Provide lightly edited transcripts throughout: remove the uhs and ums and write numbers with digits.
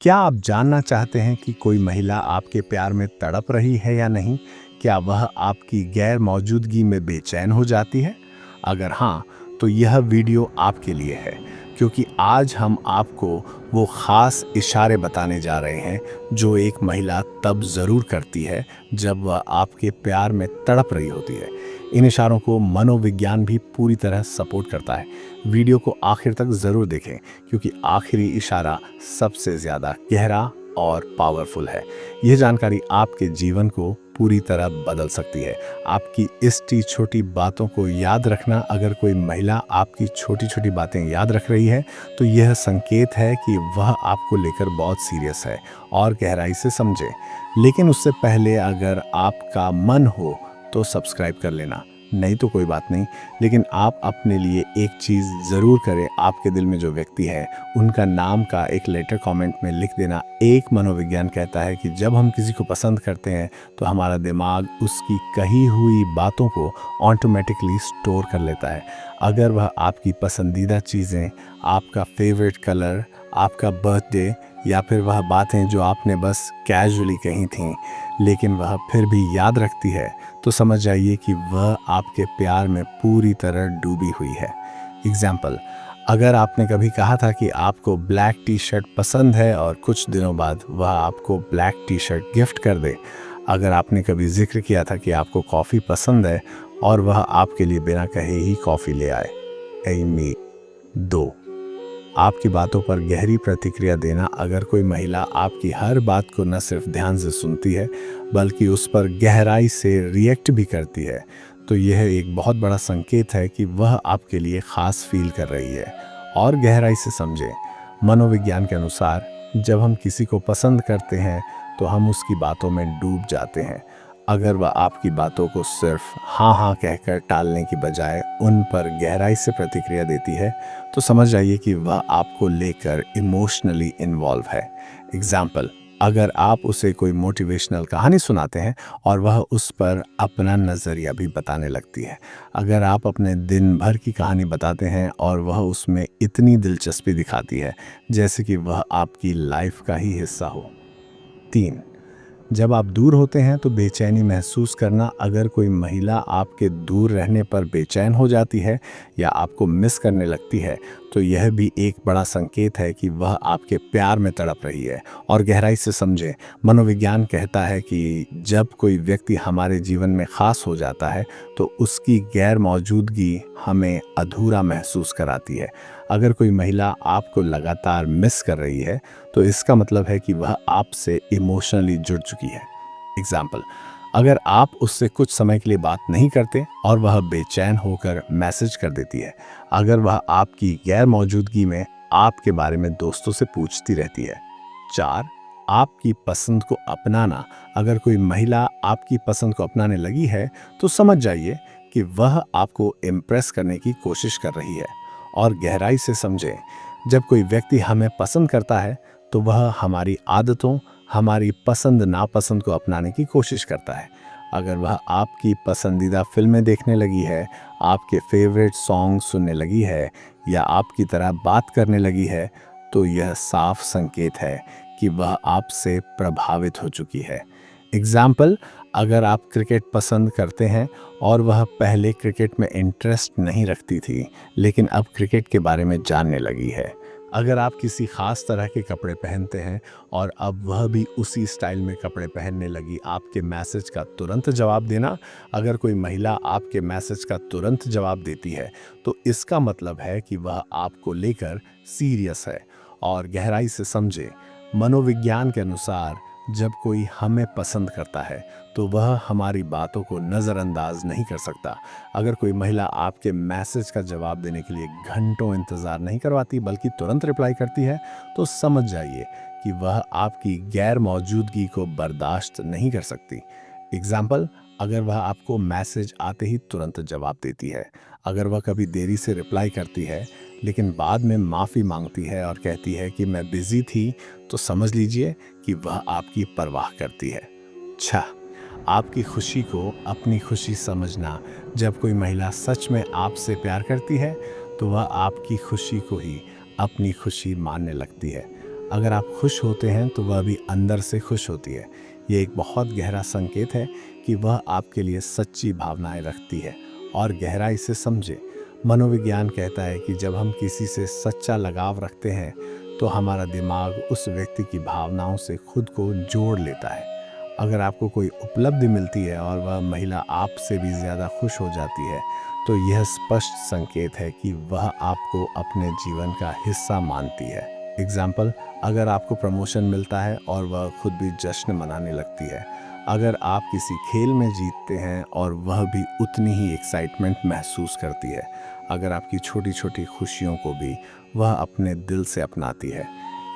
क्या आप जानना चाहते हैं कि कोई महिला आपके प्यार में तड़प रही है या नहीं? क्या वह आपकी गैर मौजूदगी में बेचैन हो जाती है? अगर हाँ, तो यह वीडियो आपके लिए है, क्योंकि आज हम आपको वो ख़ास इशारे बताने जा रहे हैं जो एक महिला तब ज़रूर करती है जब वह आपके प्यार में तड़प रही होती है। इन इशारों को मनोविज्ञान भी पूरी तरह सपोर्ट करता है। वीडियो को आखिर तक ज़रूर देखें, क्योंकि आखिरी इशारा सबसे ज़्यादा गहरा और पावरफुल है। यह जानकारी आपके जीवन को पूरी तरह बदल सकती है। आपकी इस छोटी बातों को याद रखना, अगर कोई महिला आपकी छोटी छोटी बातें याद रख रही है, तो यह संकेत है कि वह आपको लेकर बहुत सीरियस है और गहराई से समझे। लेकिन उससे पहले अगर आपका मन हो तो सब्सक्राइब कर लेना, नहीं तो कोई बात नहीं। लेकिन आप अपने लिए एक चीज़ ज़रूर करें, आपके दिल में जो व्यक्ति है उनका नाम का एक लेटर कमेंट में लिख देना। एक मनोविज्ञान कहता है कि जब हम किसी को पसंद करते हैं तो हमारा दिमाग उसकी कही हुई बातों को ऑटोमेटिकली स्टोर कर लेता है। अगर वह आपकी पसंदीदा चीज़ें, आपका फेवरेट कलर, आपका बर्थडे या फिर वह बातें जो आपने बस कैजुअली कही थीं, लेकिन वह फिर भी याद रखती है, तो समझ जाइए कि वह आपके प्यार में पूरी तरह डूबी हुई है। एग्जाम्पल, अगर आपने कभी कहा था कि आपको ब्लैक टी शर्ट पसंद है और कुछ दिनों बाद वह आपको ब्लैक टी शर्ट गिफ्ट कर दे। अगर आपने कभी जिक्र किया था कि आपको कॉफ़ी पसंद है और वह आपके लिए बिना कहे ही कॉफ़ी ले आए। एमी 2, आपकी बातों पर गहरी प्रतिक्रिया देना। अगर कोई महिला आपकी हर बात को न सिर्फ ध्यान से सुनती है, बल्कि उस पर गहराई से रिएक्ट भी करती है, तो यह एक बहुत बड़ा संकेत है कि वह आपके लिए ख़ास फील कर रही है। और गहराई से समझें, मनोविज्ञान के अनुसार जब हम किसी को पसंद करते हैं तो हम उसकी बातों में डूब जाते हैं। अगर वह आपकी बातों को सिर्फ हाँ हाँ कहकर टालने की बजाय उन पर गहराई से प्रतिक्रिया देती है, तो समझ जाइए कि वह आपको लेकर इमोशनली इन्वॉल्व है। एग्जाम्पल, अगर आप उसे कोई मोटिवेशनल कहानी सुनाते हैं और वह उस पर अपना नज़रिया भी बताने लगती है। अगर आप अपने दिन भर की कहानी बताते हैं और वह उसमें इतनी दिलचस्पी दिखाती है जैसे कि वह आपकी लाइफ का ही हिस्सा हो। 3, जब आप दूर होते हैं तो बेचैनी महसूस करना। अगर कोई महिला आपके दूर रहने पर बेचैन हो जाती है या आपको मिस करने लगती है, तो यह भी एक बड़ा संकेत है कि वह आपके प्यार में तड़प रही है। और गहराई से समझें, मनोविज्ञान कहता है कि जब कोई व्यक्ति हमारे जीवन में ख़ास हो जाता है तो उसकी गैर मौजूदगी हमें अधूरा महसूस कराती है। अगर कोई महिला आपको लगातार मिस कर रही है, तो इसका मतलब है कि वह आपसे इमोशनली जुड़ चुकी है। एग्जाम्पल, अगर आप उससे कुछ समय के लिए बात नहीं करते और वह बेचैन होकर मैसेज कर देती है। अगर वह आपकी गैर मौजूदगी में आपके बारे में दोस्तों से पूछती रहती है। 4, आपकी पसंद को अपनाना। अगर कोई महिला आपकी पसंद को अपनाने लगी है, तो समझ जाइए कि वह आपको इम्प्रेस करने की कोशिश कर रही है। और गहराई से समझें, जब कोई व्यक्ति हमें पसंद करता है तो वह हमारी आदतों, हमारी पसंद नापसंद को अपनाने की कोशिश करता है। अगर वह आपकी पसंदीदा फिल्में देखने लगी है, आपके फेवरेट सॉन्ग सुनने लगी है या आपकी तरह बात करने लगी है, तो यह साफ संकेत है कि वह आपसे प्रभावित हो चुकी है। एग्जाम्पल, अगर आप क्रिकेट पसंद करते हैं और वह पहले क्रिकेट में इंटरेस्ट नहीं रखती थी, लेकिन अब क्रिकेट के बारे में जानने लगी है। अगर आप किसी ख़ास तरह के कपड़े पहनते हैं और अब वह भी उसी स्टाइल में कपड़े पहनने लगी, आपके मैसेज का तुरंत जवाब देना। अगर कोई महिला आपके मैसेज का तुरंत जवाब देती है, तो इसका मतलब है कि वह आपको लेकर सीरियस है। और गहराई से समझे, मनोविज्ञान के अनुसार जब कोई हमें पसंद करता है तो वह हमारी बातों को नज़रअंदाज नहीं कर सकता। अगर कोई महिला आपके मैसेज का जवाब देने के लिए घंटों इंतज़ार नहीं करवाती बल्कि तुरंत रिप्लाई करती है, तो समझ जाइए कि वह आपकी गैर मौजूदगी को बर्दाश्त नहीं कर सकती। एग्जाम्पल, अगर वह आपको मैसेज आते ही तुरंत जवाब देती है, अगर वह कभी देरी से रिप्लाई करती है लेकिन बाद में माफ़ी मांगती है और कहती है कि मैं बिज़ी थी, तो समझ लीजिए कि वह आपकी परवाह करती है। 6, आपकी खुशी को अपनी खुशी समझना। जब कोई महिला सच में आपसे प्यार करती है तो वह आपकी खुशी को ही अपनी खुशी मानने लगती है। अगर आप खुश होते हैं तो वह भी अंदर से खुश होती है। ये एक बहुत गहरा संकेत है कि वह आपके लिए सच्ची भावनाएं रखती है। और गहराई से समझे, मनोविज्ञान कहता है कि जब हम किसी से सच्चा लगाव रखते हैं तो हमारा दिमाग उस व्यक्ति की भावनाओं से खुद को जोड़ लेता है। अगर आपको कोई उपलब्धि मिलती है और वह महिला आपसे भी ज़्यादा खुश हो जाती है, तो यह स्पष्ट संकेत है कि वह आपको अपने जीवन का हिस्सा मानती है। एग्जाम्पल, अगर आपको प्रमोशन मिलता है और वह खुद भी जश्न मनाने लगती है। अगर आप किसी खेल में जीतते हैं और वह भी उतनी ही एक्साइटमेंट महसूस करती है। अगर आपकी छोटी छोटी खुशियों को भी वह अपने दिल से अपनाती है।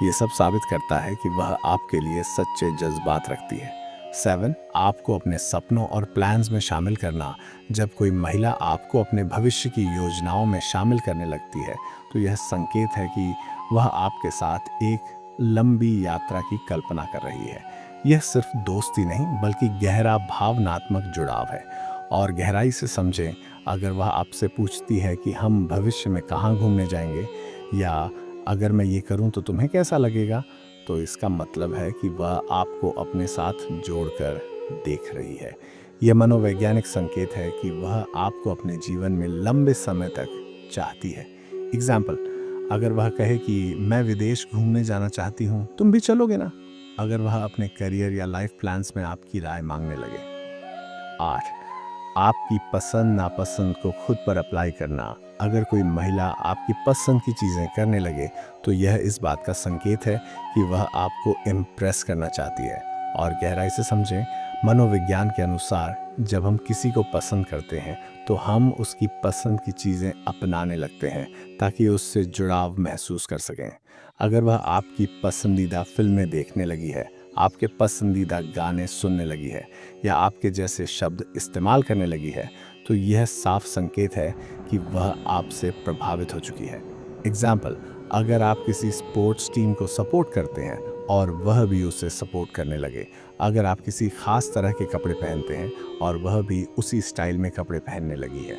ये सब साबित करता है कि वह आपके लिए सच्चे जज्बात रखती है। 7, आपको अपने सपनों और प्लान्स में शामिल करना। जब कोई महिला आपको अपने भविष्य की योजनाओं में शामिल करने लगती है, तो यह संकेत है कि वह आपके साथ एक लंबी यात्रा की कल्पना कर रही है। यह सिर्फ दोस्ती नहीं बल्कि गहरा भावनात्मक जुड़ाव है। और गहराई से समझें, अगर वह आपसे पूछती है कि हम भविष्य में कहाँ घूमने जाएंगे, या अगर मैं ये करूँ तो तुम्हें कैसा लगेगा, तो इसका मतलब है कि वह आपको अपने साथ जोड़कर देख रही है। यह मनोवैज्ञानिक संकेत है कि वह आपको अपने जीवन में लंबे समय तक चाहती है। एग्जाम्पल, अगर वह कहे कि मैं विदेश घूमने जाना चाहती हूँ, तुम भी चलोगे ना? अगर वह अपने करियर या लाइफ प्लान्स में आपकी राय मांगने लगे। 8, आपकी पसंद नापसंद को खुद पर अप्लाई करना। अगर कोई महिला आपकी पसंद की चीज़ें करने लगे, तो यह इस बात का संकेत है कि वह आपको इम्प्रेस करना चाहती है। और गहराई से समझें, मनोविज्ञान के अनुसार जब हम किसी को पसंद करते हैं तो हम उसकी पसंद की चीज़ें अपनाने लगते हैं ताकि उससे जुड़ाव महसूस कर सकें। अगर वह आपकी पसंदीदा फिल्में देखने लगी है, आपके पसंदीदा गाने सुनने लगी है, या आपके जैसे शब्द इस्तेमाल करने लगी है, तो यह साफ संकेत है कि वह आपसे प्रभावित हो चुकी है। एग्जाम्पल, अगर आप किसी स्पोर्ट्स टीम को सपोर्ट करते हैं और वह भी उसे सपोर्ट करने लगे। अगर आप किसी खास तरह के कपड़े पहनते हैं और वह भी उसी स्टाइल में कपड़े पहनने लगी है।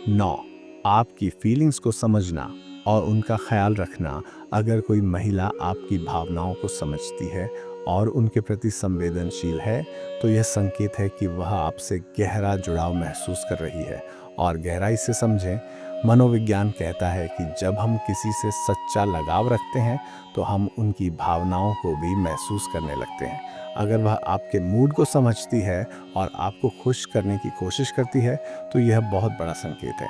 9, आपकी फीलिंग्स को समझना और उनका ख्याल रखना। अगर कोई महिला आपकी भावनाओं को समझती है और उनके प्रति संवेदनशील है, तो यह संकेत है कि वह आपसे गहरा जुड़ाव महसूस कर रही है। और गहराई से समझें, मनोविज्ञान कहता है कि जब हम किसी से सच्चा लगाव रखते हैं तो हम उनकी भावनाओं को भी महसूस करने लगते हैं। अगर वह आपके मूड को समझती है और आपको खुश करने की कोशिश करती है, तो यह बहुत बड़ा संकेत है।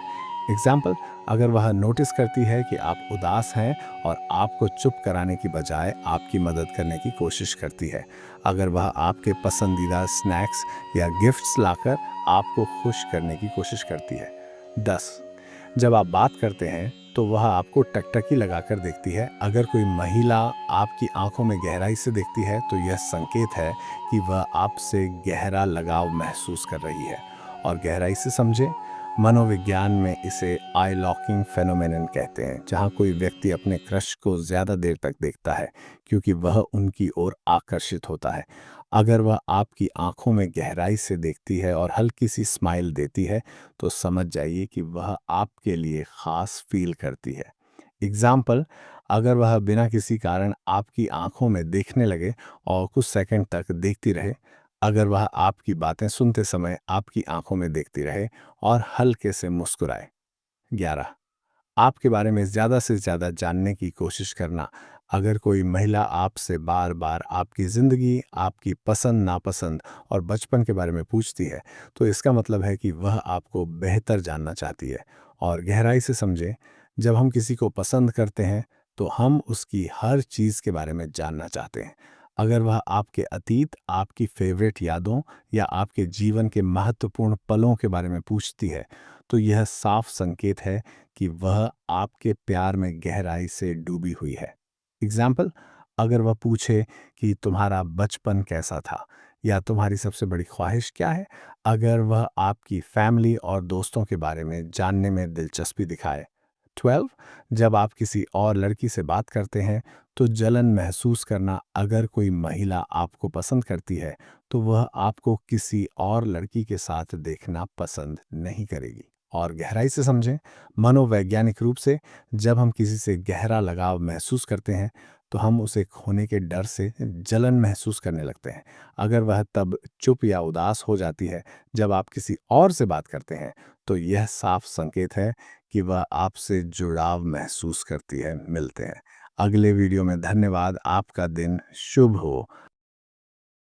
एग्जाम्पल, अगर वह नोटिस करती है कि आप उदास हैं और आपको चुप कराने की बजाय आपकी मदद करने की कोशिश करती है। अगर वह आपके पसंदीदा स्नैक्स या गिफ्ट्स लाकर आपको खुश करने की कोशिश करती है। 10, जब आप बात करते हैं तो वह आपको टकटकी लगाकर देखती है। अगर कोई महिला आपकी आंखों में गहराई से देखती है, तो यह संकेत है कि वह आपसे गहरा लगाव महसूस कर रही है। और गहराई से समझे, मनोविज्ञान में इसे आई लॉकिंग फेनोमेनन कहते हैं, जहां कोई व्यक्ति अपने क्रश को ज्यादा देर तक देखता है क्योंकि वह उनकी ओर आकर्षित होता है। अगर वह आपकी आंखों में गहराई से देखती है और हल्की सी स्माइल देती है, तो समझ जाइए कि वह आपके लिए खास फील करती है। एग्जाम्पल, अगर वह बिना किसी कारण आपकी आंखों में देखने लगे और कुछ सेकंड तक देखती रहे। अगर वह आपकी बातें सुनते समय आपकी आंखों में देखती रहे और हल्के से मुस्कुराए। 11, आपके बारे में ज़्यादा से ज़्यादा जानने की कोशिश करना। अगर कोई महिला आपसे बार बार आपकी ज़िंदगी, आपकी पसंद नापसंद और बचपन के बारे में पूछती है, तो इसका मतलब है कि वह आपको बेहतर जानना चाहती है। और गहराई से समझें, जब हम किसी को पसंद करते हैं तो हम उसकी हर चीज़ के बारे में जानना चाहते हैं। अगर वह आपके अतीत, आपकी फेवरेट यादों या आपके जीवन के महत्वपूर्ण पलों के बारे में पूछती है, तो यह साफ संकेत है कि वह आपके प्यार में गहराई से डूबी हुई है। एग्जाम्पल, अगर वह पूछे कि तुम्हारा बचपन कैसा था या तुम्हारी सबसे बड़ी ख्वाहिश क्या है। अगर वह आपकी फैमिली और दोस्तों के बारे में जानने में दिलचस्पी दिखाए। 12, जब आप किसी और लड़की से बात करते हैं तो जलन महसूस करना। अगर कोई महिला आपको पसंद करती है तो वह आपको किसी और लड़की के साथ देखना पसंद नहीं करेगी। और गहराई से समझें, मनोवैज्ञानिक रूप से जब हम किसी से गहरा लगाव महसूस करते हैं तो हम उसे खोने के डर से जलन महसूस करने लगते हैं। अगर वह तब चुप या उदास हो जाती है जब आप किसी और से बात करते हैं, तो यह साफ संकेत है कि वह आपसे जुड़ाव महसूस करती है। मिलते हैं अगले वीडियो में। धन्यवाद। आपका दिन शुभ हो।